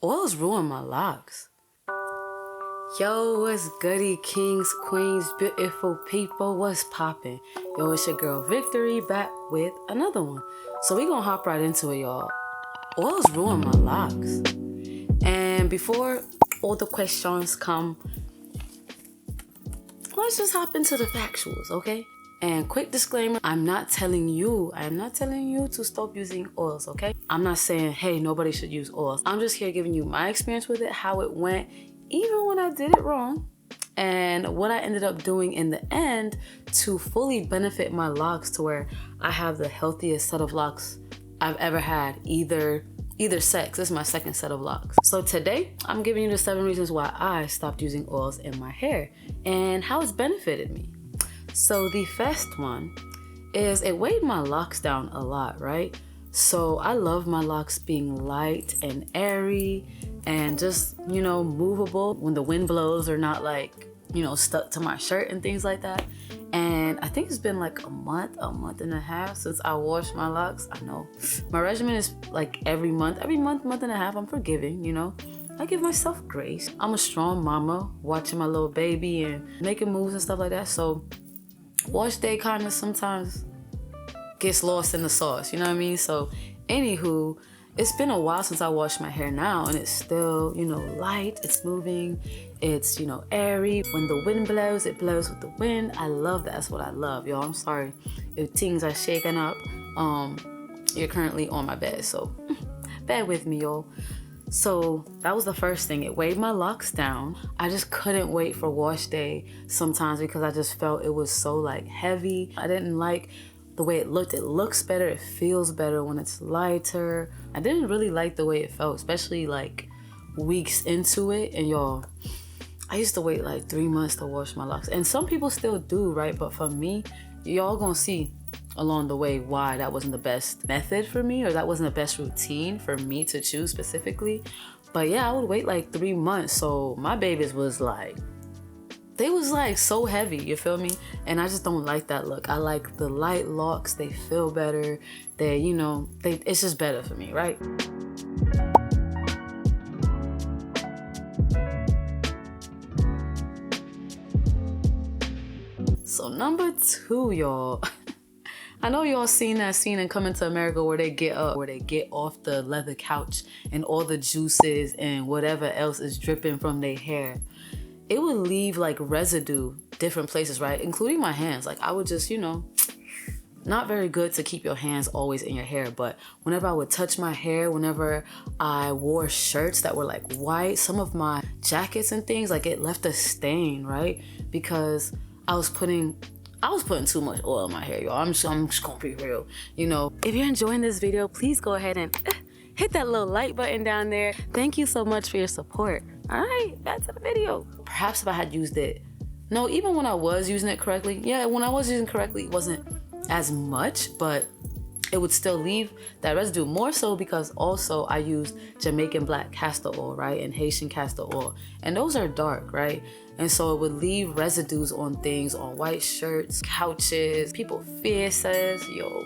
Oils ruin my locks. Yo, what's goody, kings, queens, beautiful people, what's poppin'? Yo, it's your girl Victory back with another one. So we gonna hop right into it, y'all. Oils ruin my locks. And before all the questions come, let's just hop into the factuals, okay? And quick disclaimer, I am not telling you to stop using oils, okay? I'm not saying, hey, nobody should use oils. I'm just here giving you my experience with it, how it went, even when I did it wrong, and what I ended up doing in the end to fully benefit my locks to where I have the healthiest set of locks I've ever had, either sex. This is my second set of locks. So today, I'm giving you the 7 reasons why I stopped using oils in my hair and how it's benefited me. So the first one is it weighed my locks down a lot, right? So I love my locks being light and airy and just, movable. When the wind blows, they're not stuck to my shirt and things like that. And I think it's been like a month and a half since I washed my locks. I know my regimen is like every month and a half. I'm forgiving, I give myself grace. I'm a strong mama watching my little baby and making moves and stuff like that. So wash day kind of sometimes gets lost in the sauce, you know what I mean? So anywho, it's been a while since I washed my hair now, and it's still, light, it's moving, it's, airy. When the wind blows, it blows with the wind. I love that. That's what I love, y'all. I'm sorry if things are shaking up. You're currently on my bed, so bear with me, y'all. So that was the first thing. It weighed my locks down. I just couldn't wait for wash day sometimes because I just felt it was so heavy. I didn't like the way it looked. It looks better. It feels better when it's lighter. I didn't really like the way it felt, especially weeks into it. And y'all, I used to wait 3 months to wash my locks. And some people still do, right? But for me, y'all gonna see along the way why that wasn't the best method for me, or that wasn't the best routine for me to choose specifically. But yeah, I would wait 3 months. So my babies was they was so heavy, you feel me? And I just don't like that look. I like the light locks. They feel better. It's just better for me, right? So number 2, y'all. I know y'all seen that scene in Coming to America where they get off the leather couch and all the juices and whatever else is dripping from their hair. It would leave residue different places, right? Including my hands. I would just, not very good to keep your hands always in your hair, but whenever I would touch my hair, whenever I wore shirts that were white, some of my jackets and things, it left a stain, right? Because I was putting too much oil in my hair, y'all. I'm just gonna be real. If you're enjoying this video, please go ahead and hit that little like button down there. Thank you so much for your support. All right, back to the video. Perhaps if I had used it, no, even when I was using it correctly, when I was using it correctly, it wasn't as much, but it would still leave that residue, more so because also I used Jamaican black castor oil, right? And Haitian castor oil. And those are dark, right? And so it would leave residues on things, on white shirts, couches, people's faces, yo.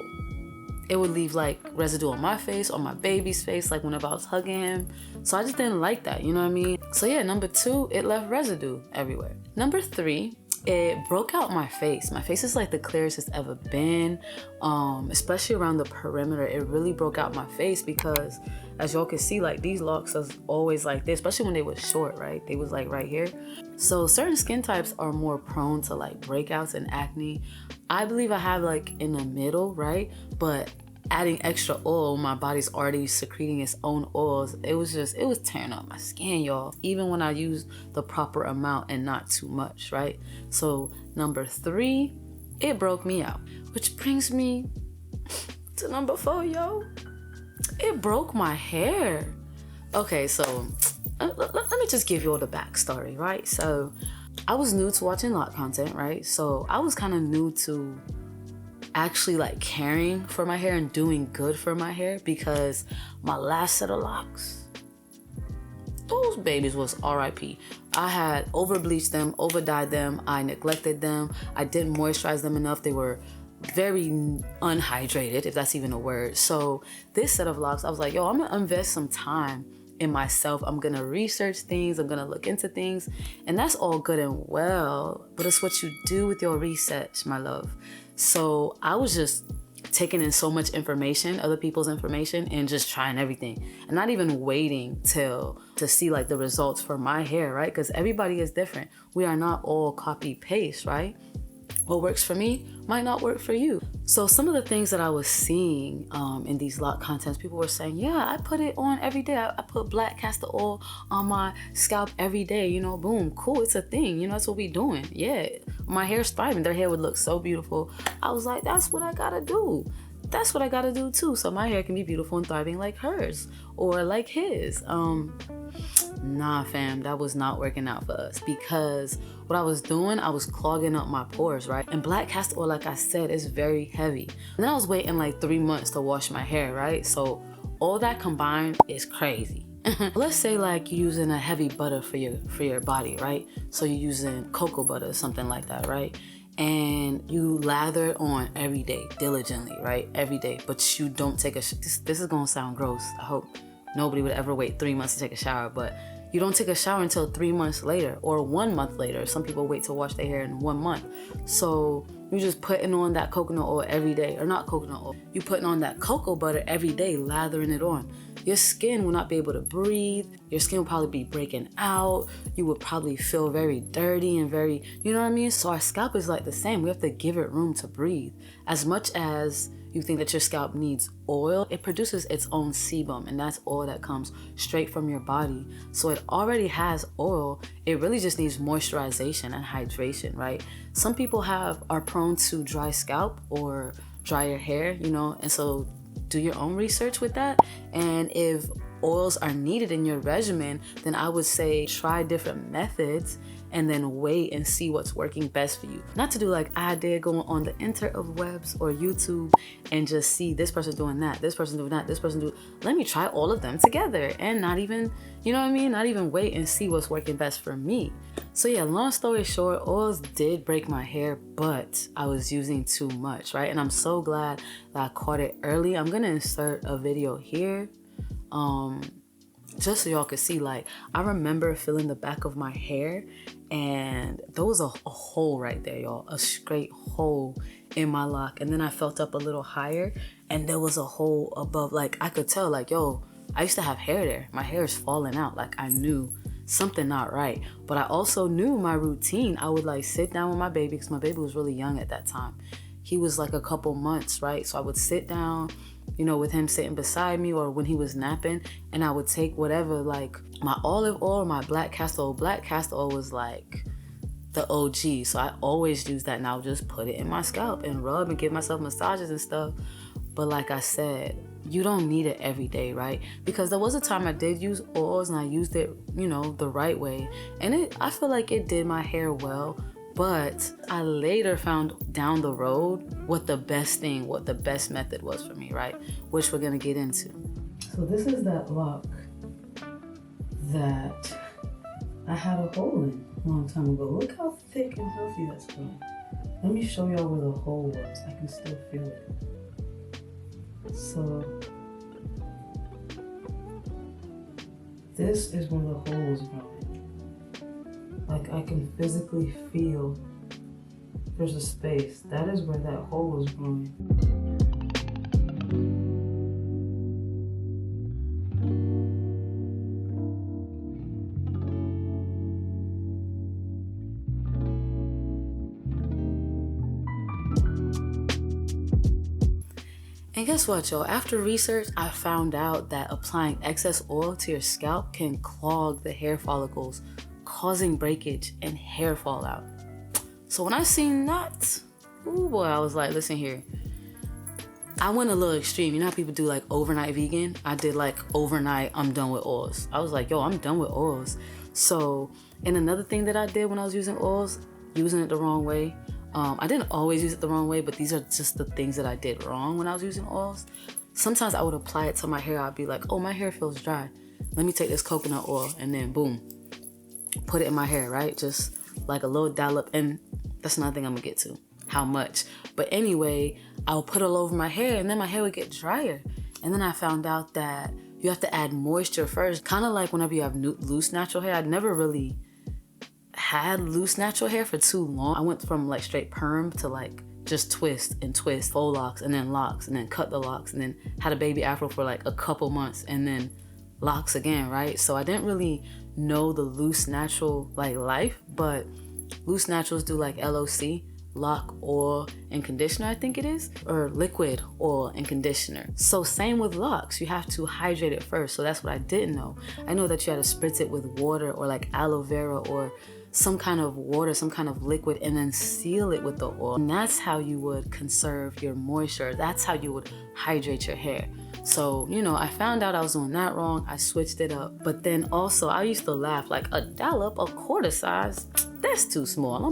It would leave residue on my face, on my baby's face, whenever I was hugging him. So I just didn't like that, you know what I mean? So yeah, number 2, it left residue everywhere. Number 3, it broke out my face. My face is the clearest it's ever been, especially around the perimeter. It really broke out my face because, as y'all can see, these locks was always this, especially when they was short, right? They was right here. So certain skin types are more prone to breakouts and acne. I believe I have in the middle, right? But adding extra oil, my body's already secreting its own oils. It was tearing up my skin, y'all. Even when I used the proper amount and not too much, right? So number 3, it broke me out. Which brings me to number 4, yo. It broke my hair. Okay, so let me just give you all the backstory, right? So I was new to watching lock content, right? So I was kind of new to actually caring for my hair and doing good for my hair, because my last set of locks, those babies was RIP. I had over bleached them, over dyed them, I neglected them, I didn't moisturize them enough. They were very unhydrated, if that's even a word. So this set of locks, I was like, yo, I'm gonna invest some time in myself. I'm gonna research things, I'm gonna look into things, and that's all good and well, but it's what you do with your research, my love. So I was just taking in so much information, other people's information, and just trying everything, and not even waiting to see like the results for my hair, right? Because everybody is different. We are not all copy paste, right? What works for me might not work for you. So some of the things that I was seeing in these Loc contents, people were saying, yeah, I put it on every day. I put black castor oil on my scalp every day, you know, boom, cool, it's a thing, you know, that's what we doing. Yeah, my hair's thriving. Their hair would look so beautiful. I was like, that's what I gotta do. That's what I gotta do too, so my hair can be beautiful and thriving like hers or like his. Nah, fam, that was not working out for us, because what I was doing, I was clogging up my pores, right? And black castor oil, like I said, is very heavy. And then I was waiting like 3 months to wash my hair, right? So all that combined is crazy. Let's say like you're using a heavy butter for your body, right? So you're using cocoa butter or something like that, right? And you lather it on every day, diligently, right? Every day, but you don't take this is gonna sound gross. I hope nobody would ever wait 3 months to take a shower, but you don't take a shower until 3 months later or 1 month later. Some people wait to wash their hair in 1 month. So you just putting on that coconut oil every day, or not coconut oil. You putting on that cocoa butter every day, lathering it on. Your skin will not be able to breathe. Your skin will probably be breaking out. You would probably feel very dirty and very, you know what I mean? So our scalp is like the same. We have to give it room to breathe. As much as you think that your scalp needs oil, it produces its own sebum, and that's oil that comes straight from your body. So it already has oil. It really just needs moisturization and hydration, right? Some people are prone to dry scalp or drier hair, you know, and so do your own research with that. And if oils are needed in your regimen, then I would say try different methods and then wait and see what's working best for you. Not to do like I did, going on the interwebs or YouTube and just see this person doing that, this person doing that, this person doing. Let me try all of them together and not even, you know what I mean? Not even wait and see what's working best for me. So yeah, long story short, oils did break my hair, but I was using too much, right? And I'm so glad that I caught it early. I'm gonna insert a video here, just so y'all could see. Like, I remember feeling the back of my hair, and there was a hole right there, y'all, a straight hole in my lock. And then I felt up a little higher, and there was a hole above. Like, I could tell, like, yo, I used to have hair there. My hair is falling out. Like, I knew something not right. But I also knew my routine. I would like sit down with my baby, because my baby was really young at that time. He was like a couple months, right? So I would sit down, you know, with him sitting beside me, or when he was napping, and I would take whatever, like my olive oil, my black castor oil. Black castor oil was like the OG, so I always use that, and I would just put it in my scalp and rub and give myself massages and stuff. But like I said, you don't need it every day, right? Because there was a time I did use oils, and I used it, you know, the right way, and I feel like it did my hair well. But I later found down the road what the best method was for me, right? Which we're gonna get into. So this is that lock that I had a hole in a long time ago. Look how thick and healthy that's grown. Let me show y'all where the hole was. I can still feel it. So this is where the hole was growing. Like, I can physically feel there's a space. That is where that hole was growing. And guess what, y'all? After research, I found out that applying excess oil to your scalp can clog the hair follicles, causing breakage and hair fallout. So when I seen that, ooh boy, I was like, listen here. I went a little extreme. You know how people do like overnight vegan? I did like overnight, I'm done with oils. I was like, yo, I'm done with oils. So, and another thing that I did when I was using oils, using it the wrong way. I didn't always use it the wrong way, but these are just the things that I did wrong when I was using oils. Sometimes I would apply it to my hair. I'd be like, oh, my hair feels dry. Let me take this coconut oil, and then boom, put it in my hair, right? Just like a little dollop. And that's another thing I'm gonna get to, how much. But anyway, I would put it all over my hair, and then my hair would get drier. And then I found out that you have to add moisture first. Kind of like whenever you have loose natural hair. I'd never really had loose natural hair for too long. I went from like straight perm to like just twist and twist, faux locks, and then locks, and then cut the locks, and then had a baby afro for like a couple months, and then locks again, right? So I didn't really know the loose natural like life, but loose naturals do like LOC, lock, oil, and conditioner, I think it is, or liquid oil and conditioner. So same with locks, you have to hydrate it first. So that's what I didn't know. I know that you had to spritz it with water or like aloe vera or some kind of water, some kind of liquid, and then seal it with the oil. And that's how you would conserve your moisture. That's how you would hydrate your hair. So, you know, I found out I was doing that wrong. I switched it up. But then also, I used to laugh like a dollop, a quarter size, that's too small.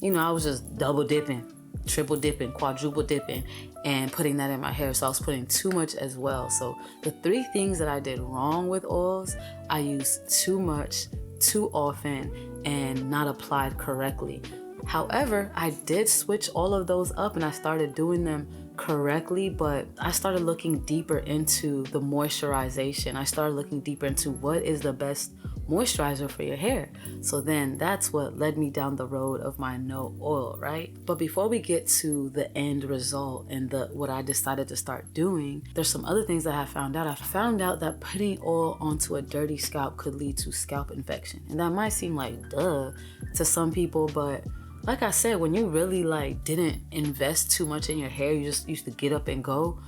I was just double dipping, triple dipping, quadruple dipping, and putting that in my hair. So I was putting too much as well. So the 3 things that I did wrong with oils: I used too much, too often, and not applied correctly. However, I did switch all of those up and I started doing them correctly, but I started looking deeper into the moisturization. I started looking deeper into what is the best moisturizer for your hair. So then that's what led me down the road of my no oil, right? But before we get to the end result and what I decided to start doing, there's some other things that I found out. I found out that putting oil onto a dirty scalp could lead to scalp infection. And that might seem like duh to some people, but like I said, when you really like didn't invest too much in your hair, you just used to get up and go,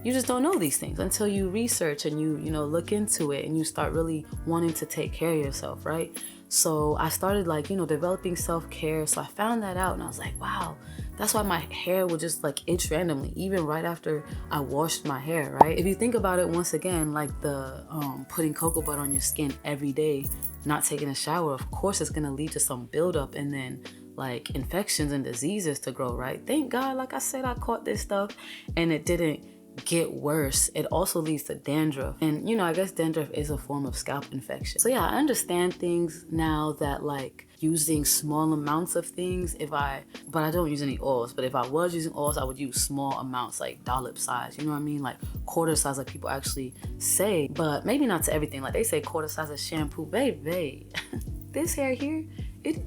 you just don't know these things until you research and you look into it and you start really wanting to take care of yourself, right? So I started like, developing self-care. So I found that out and I was like, wow, that's why my hair would just like itch randomly, even right after I washed my hair, right? If you think about it, once again, like the putting cocoa butter on your skin every day, not taking a shower, of course it's gonna lead to some buildup and then like infections and diseases to grow, right? Thank God, like I said, I caught this stuff and it didn't get worse. It also leads to dandruff, and I guess dandruff is a form of scalp infection. So yeah, I understand things now that like using small amounts of things, but I don't use any oils, but if I was using oils, I would use small amounts, like dollop size, you know what I mean? Like quarter size, like people actually say, but maybe not to everything. Like they say quarter size of shampoo, baby. This hair here, do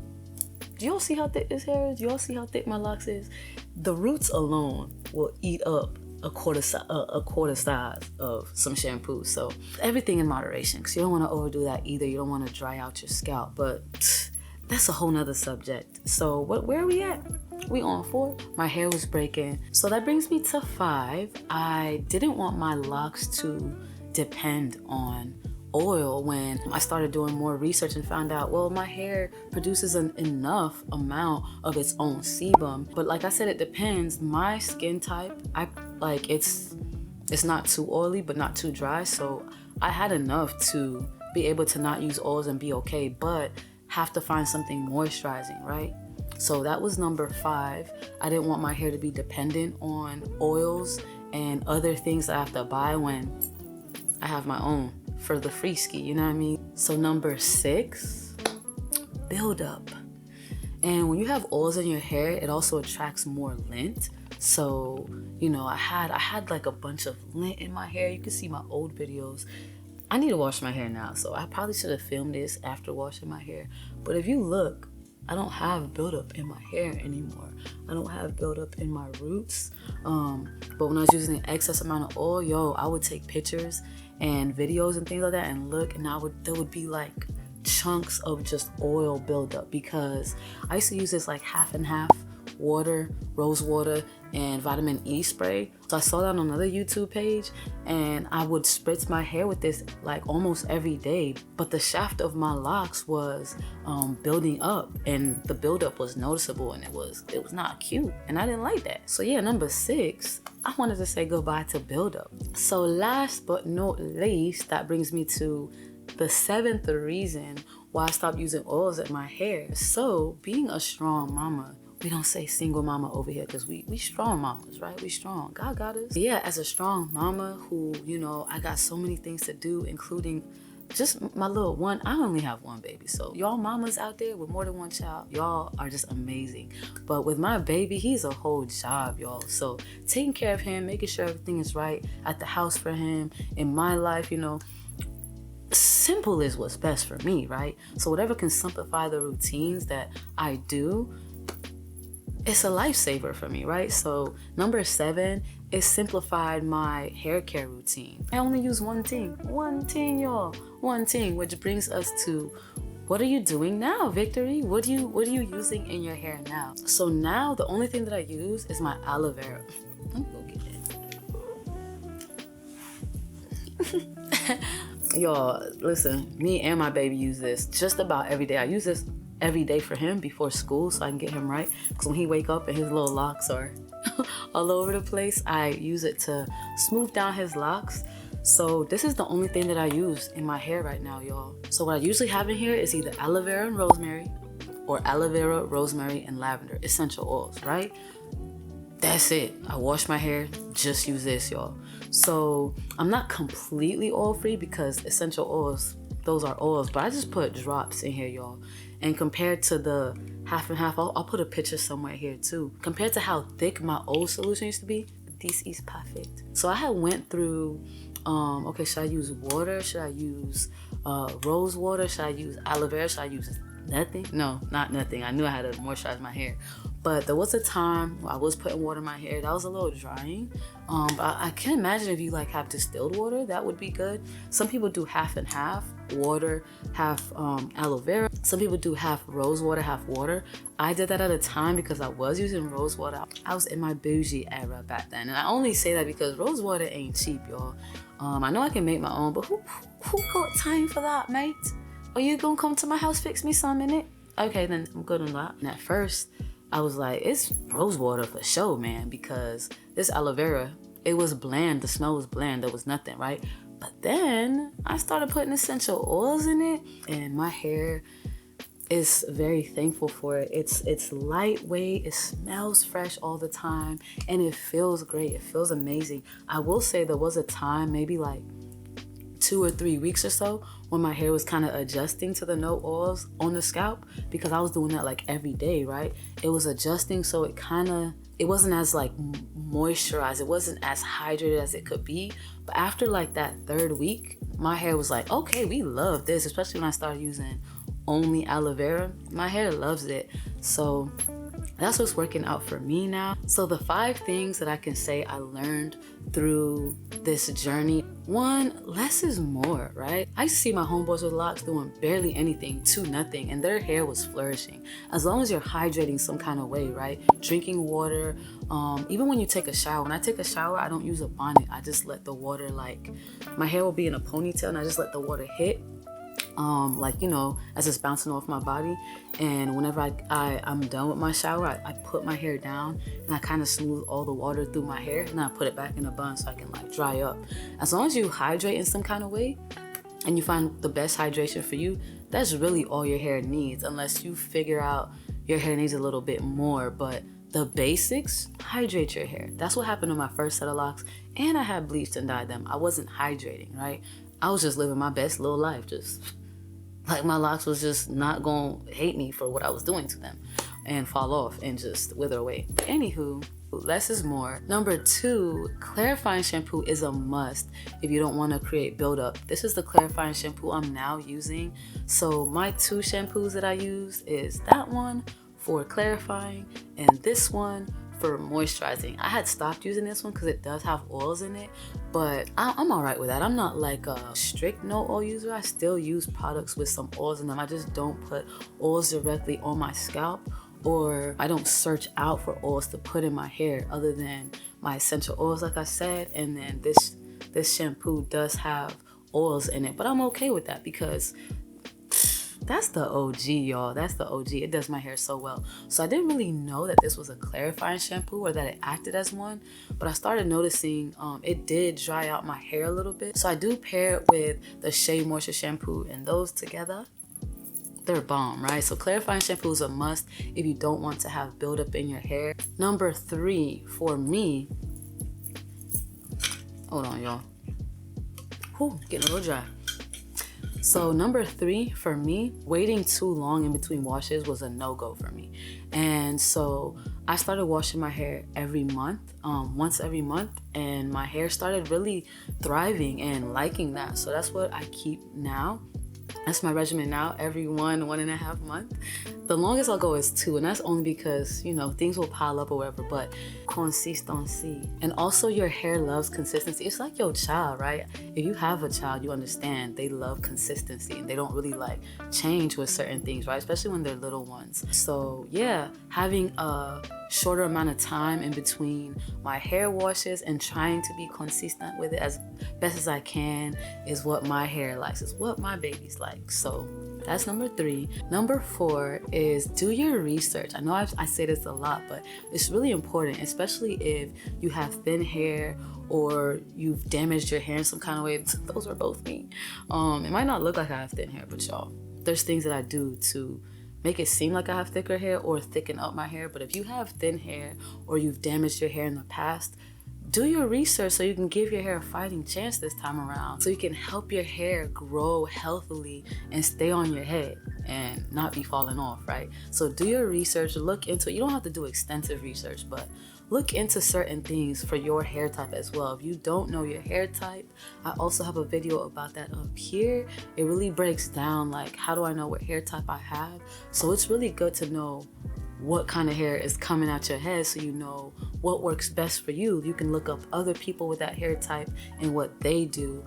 y'all see how thick this hair is? Do y'all see how thick my locks is? The roots alone will eat up a quarter size of some shampoo. So everything in moderation, because you don't want to overdo that either. You don't want to dry out your scalp, but that's a whole nother subject. So where are we at? We on 4. My hair was breaking. So that brings me to 5. I didn't want my locks to depend on oil when I started doing more research and found out, well, my hair produces an enough amount of its own sebum. But like I said, it depends. My skin type, it's not too oily but not too dry, so I had enough to be able to not use oils and be okay, but have to find something moisturizing, right? So that was number 5. I didn't want my hair to be dependent on oils and other things that I have to buy when I have my own for the free ski, you know what I mean? So number 6, build up. And when you have oils in your hair, it also attracts more lint. So, I had like a bunch of lint in my hair. You can see my old videos. I need to wash my hair now, so I probably should have filmed this after washing my hair. But if you look, I don't have buildup in my hair anymore. I don't have buildup in my roots. But when I was using an excess amount of oil, I would take pictures and videos and things like that and look, and there would be like chunks of just oil buildup, because I used to use this like half and half water, rose water, and vitamin E spray. So I saw that on another YouTube page, and I would spritz my hair with this like almost every day. But the shaft of my locks was building up, and the buildup was noticeable, and it was not cute, and I didn't like that. So yeah, number 6, I wanted to say goodbye to buildup. So last but not least, that brings me to the 7th reason why I stopped using oils in my hair. So being a strong mama, we don't say single mama over here because we strong mamas, right? We strong. God got us. Yeah, as a strong mama who, I got so many things to do, including just my little one, I only have one baby. So y'all mamas out there with more than one child, y'all are just amazing. But with my baby, he's a whole job, y'all. So taking care of him, making sure everything is right at the house for him, in my life, simple is what's best for me, right? So whatever can simplify the routines that I do, it's a lifesaver for me, right? So number 7 is simplified my hair care routine. I only use one thing, y'all, one thing, which brings us to, what are you doing now, Victory? What are you using in your hair now? So now the only thing that I use is my aloe vera. Let me go get it. Y'all, listen, me and my baby use this just about every day. I use this every day for him before school so I can get him right. Because when he wake up and his little locks are all over the place, I use it to smooth down his locks. So this is the only thing that I use in my hair right now, y'all. So what I usually have in here is either aloe vera and rosemary, or aloe vera, rosemary, and lavender, essential oils, right? That's it. I wash my hair, just use this, y'all. So I'm not completely oil free because essential oils, those are oils, but I just put drops in here, y'all. And compared to the half and half, I'll put a picture somewhere here too. Compared to how thick my old solution used to be, this is perfect. So I had went through, okay, should I use water? Should I use rose water? Should I use aloe vera? Should I use nothing? No, not nothing. I knew I had to moisturize my hair. But there was a time I was putting water in my hair. That was a little drying. But I can imagine if you have distilled water, that would be good. Some people do half and half, water, half aloe vera. Some people do half rose water, half water. I did that at a time because I was using rose water. I was in my bougie era back then. And I only say that because rose water ain't cheap, y'all. I know I can make my own, but who got time for that, mate? Are you gonna come to my house, fix me some in it? Okay, then I'm good on that. And at first, I was like, it's rose water for sure, man, because this aloe vera, it was bland. The smell was bland. There was nothing, right? But then I started putting essential oils in it, and my hair is very thankful for it. It's lightweight. It smells fresh all the time, and it feels great. It feels amazing. I will say there was a time, maybe 2 or 3 weeks or so, when my hair was kind of adjusting to the no oils on the scalp, because I was doing that every day, right? It was adjusting, so it wasn't as moisturized. It wasn't as hydrated as it could be. But after that 3rd week, my hair was like, okay, we love this, especially when I started using only aloe vera. My hair loves it. So that's what's working out for me now. So the 5 things that I can say I learned through this journey. 1, less is more, right? I used to see my homeboys with locks doing barely anything to nothing, and their hair was flourishing. As long as you're hydrating some kind of way, right? Drinking water, even when you take a shower. When I take a shower, I don't use a bonnet. I just let the water, my hair will be in a ponytail, and I just let the water hit. As it's bouncing off my body. And whenever I'm done with my shower, I put my hair down and I kind of smooth all the water through my hair, and I put it back in a bun so I can dry up. As long as you hydrate in some kind of way and you find the best hydration for you, that's really all your hair needs, unless you figure out your hair needs a little bit more. But the basics, hydrate your hair. That's what happened to my first set of locks, and I had bleached and dyed them. I wasn't hydrating, right? I was just living my best little life, just my locks was just not gonna hate me for what I was doing to them and fall off and just wither away. Anywho, less is more. Number 2, clarifying shampoo is a must if you don't want to create buildup. This is the clarifying shampoo I'm now using. So my 2 shampoos that I use is that one for clarifying and this one for moisturizing. I had stopped using this one because it does have oils in it, but I'm all right with that. I'm not a strict no oil user. I still use products with some oils in them. I just don't put oils directly on my scalp, or I don't search out for oils to put in my hair other than my essential oils, like I said. And then this shampoo does have oils in it, but I'm okay with that because that's the OG, y'all. That's the OG. It does my hair so well. So I didn't really know that this was a clarifying shampoo or that it acted as one, but I started noticing it did dry out my hair a little bit. So I do pair it with the Shea Moisture shampoo, and those together, they're bomb, right? So clarifying shampoo is a must if you don't want to have buildup in your hair. Number 3 for me, hold on, y'all. Whew, getting a little dry. So number 3 for me, waiting too long in between washes was a no-go for me. And so I started washing my hair every month, once every month, and my hair started really thriving and liking that. So that's what I keep now. That's my regimen now, every 1.5 months. The longest I'll go is 2, and that's only because, you know, things will pile up or whatever, but consistency. And also your hair loves consistency. It's like your child, right? If you have a child, you understand they love consistency and they don't really like change with certain things, right? Especially when they're little ones. So yeah, having a shorter amount of time in between my hair washes and trying to be consistent with it as best as I can is what my hair likes, is what my babies like. So that's number 3. Number 4 is do your research. I know I say this a lot, but it's really important, especially if you have thin hair or you've damaged your hair in some kind of way. Those are both me. It might not look like I have thin hair, but y'all, there's things that I do to make it seem like I have thicker hair or thicken up my hair. But if you have thin hair or you've damaged your hair in the past, do your research so you can give your hair a fighting chance this time around, so you can help your hair grow healthily and stay on your head and not be falling off, right? So do your research, look into it. You don't have to do extensive research, but look into certain things for your hair type as well. If you don't know your hair type, I also have a video about that up here. It really breaks down like, how do I know what hair type I have? So it's really good to know what kind of hair is coming out your head so you know what works best for you. You can look up other people with that hair type and what they do.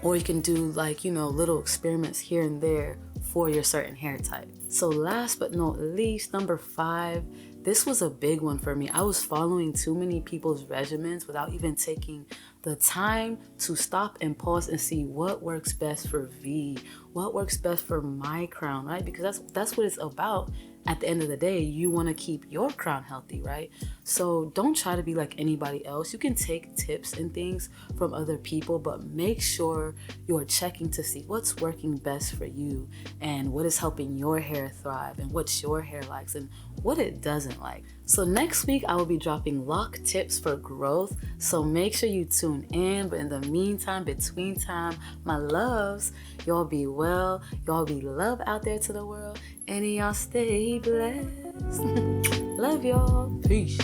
Or you can do like, you know, little experiments here and there for your certain hair type. So last but not least, number 5, this was a big one for me. I was following too many people's regimens without even taking the time to stop and pause and see what works best for V, what works best for my crown, right? Because that's what it's about. At the end of the day, you want to keep your crown healthy, right? So don't try to be like anybody else. You can take tips and things from other people, but make sure you're checking to see what's working best for you and what is helping your hair thrive and what your hair likes and what it doesn't like. So next week, I will be dropping lock tips for growth. So make sure you tune in. But in the meantime, between time, my loves, y'all be well. Y'all be love out there to the world. And y'all stay blessed. Love y'all. Peace.